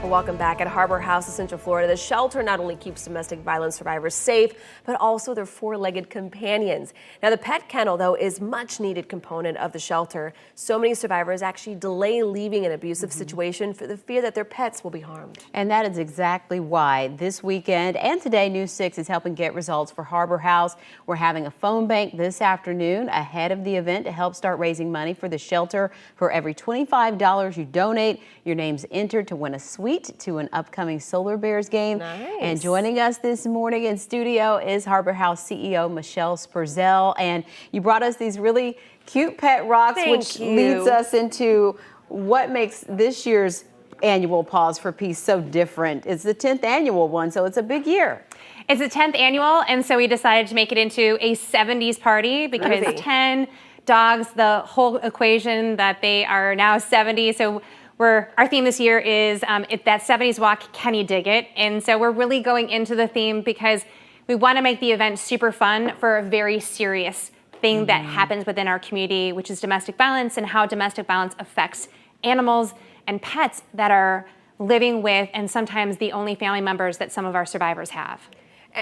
Well, welcome back. At Harbor House in Central Florida, the shelter not only keeps domestic violence survivors safe, but also their four-legged companions. Now, the pet kennel, though, is a much-needed component of the shelter. So many survivors actually delay leaving an abusive situation for the fear that their pets will be harmed. And that is exactly why this weekend and today, News 6 is helping get results for Harbor House. We're having a phone bank this afternoon ahead of the event to help start raising money for the shelter. For every $25 you donate, your name's entered to win a suite to an upcoming Solar Bears game. Nice. And joining us this morning in studio is Harbor House CEO Michelle Spurzel. And you brought us these really cute pet rocks, which leads us into what makes this year's annual Paws for Peace so different. It's the 10th annual one, so it's a big year. It's the 10th annual, and so we decided to make it into a 70s party because 10 dogs, the whole equation that they are now 70. So our theme this year is that 70s walk, can you dig it? And so we're really going into the theme because we want to make the event super fun for a very serious thing that happens within our community, which is domestic violence and how domestic violence affects animals and pets that are living with and sometimes the only family members that some of our survivors have.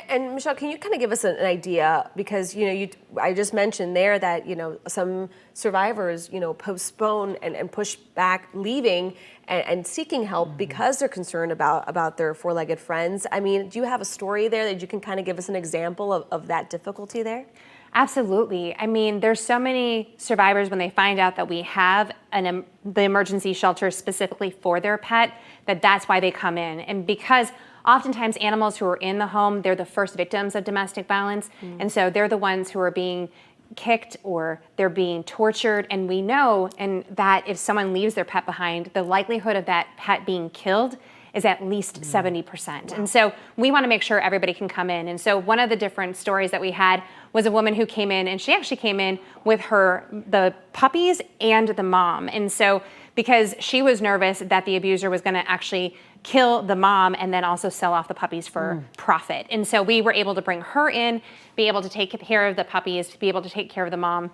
And Michelle, can you kind of give us an idea, because I just mentioned there that some survivors postpone and push back leaving and seeking help because they're concerned about their four-legged friends. I mean, do you have a story there that you can kind of give us an example of that difficulty there? Absolutely. I mean, there's so many survivors when they find out that we have the emergency shelter specifically for their pet, that's why they come in. And because oftentimes animals who are in the home, they're the first victims of domestic violence. And so they're the ones who are being kicked or they're being tortured. And we know that if someone leaves their pet behind, the likelihood of that pet being killed is at least 70%. Wow. And so we want to make sure everybody can come in. And so one of the different stories that we had was a woman who came in, and she actually came in with the puppies and the mom. And so because she was nervous that the abuser was going to actually kill the mom and then also sell off the puppies for profit. And so we were able to bring her in, be able to take care of the puppies, to be able to take care of the mom,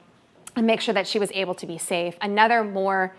and make sure that she was able to be safe. Another more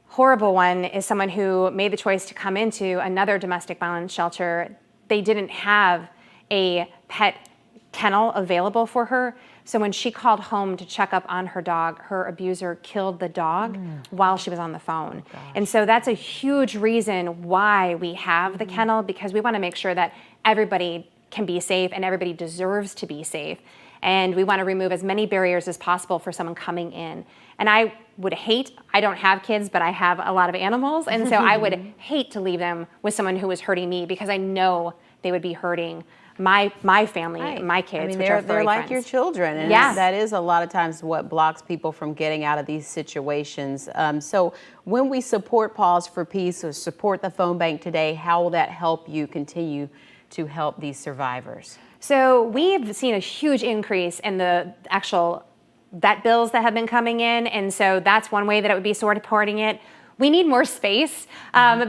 horrible one is someone who made the choice to come into another domestic violence shelter. They didn't have a pet kennel available for her. So when she called home to check up on her dog, her abuser killed the dog while she was on the phone. Oh, and so that's a huge reason why we have the kennel, because we want to make sure that everybody can be safe and everybody deserves to be safe. And we want to remove as many barriers as possible for someone coming in. And I don't have kids, but I have a lot of animals. And so I would hate to leave them with someone who was hurting me, because I know they would be hurting my family, my kids. I mean, which are they're like friends. your children. And that is a lot of times what blocks people from getting out of these situations. So when we support Paws for Peace or support the phone bank today, how will that help you continue to help these survivors? So we've seen a huge increase in the actual vet bills that have been coming in. And so that's one way that it would be supporting it. We need more space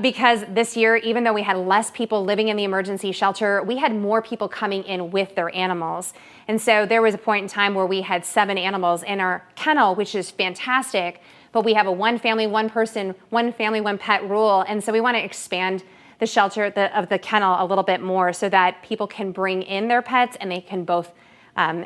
because this year, even though we had less people living in the emergency shelter, we had more people coming in with their animals. And so there was a point in time where we had 7 animals in our kennel, which is fantastic, but we have a one family, one person, one family, one pet rule. And so we want to expand the shelter of the kennel a little bit more so that people can bring in their pets and they can both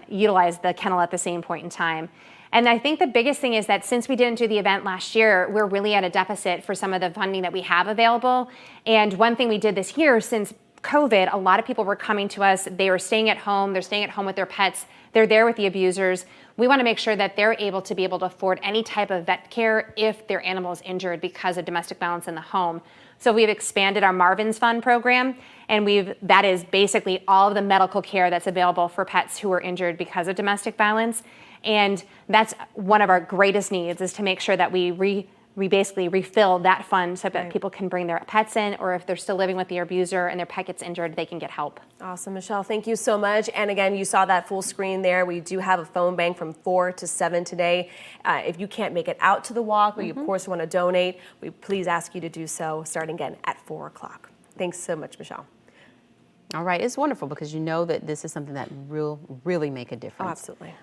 utilize the kennel at the same point in time. And I think the biggest thing is that since we didn't do the event last year, we're really at a deficit for some of the funding that we have available. And one thing we did this year, since COVID, a lot of people were coming to us. They were staying at home. They're staying at home with their pets. They're there with the abusers. We want to make sure that they're able to be able to afford any type of vet care if their animal is injured because of domestic violence in the home. So we've expanded our Marvin's Fund program, and that is basically all of the medical care that's available for pets who are injured because of domestic violence. And that's one of our greatest needs, is to make sure that we basically refill that fund so that people can bring their pets in, or if they're still living with the abuser and their pet gets injured, they can get help. Awesome, Michelle. Thank you so much. And again, you saw that full screen there. We do have a phone bank from 4 to 7 today. If you can't make it out to the walk, or you of course want to donate, we please ask you to do so starting again at 4 o'clock. Thanks so much, Michelle. All right, it's wonderful because you know that this is something that will really make a difference. Oh, absolutely.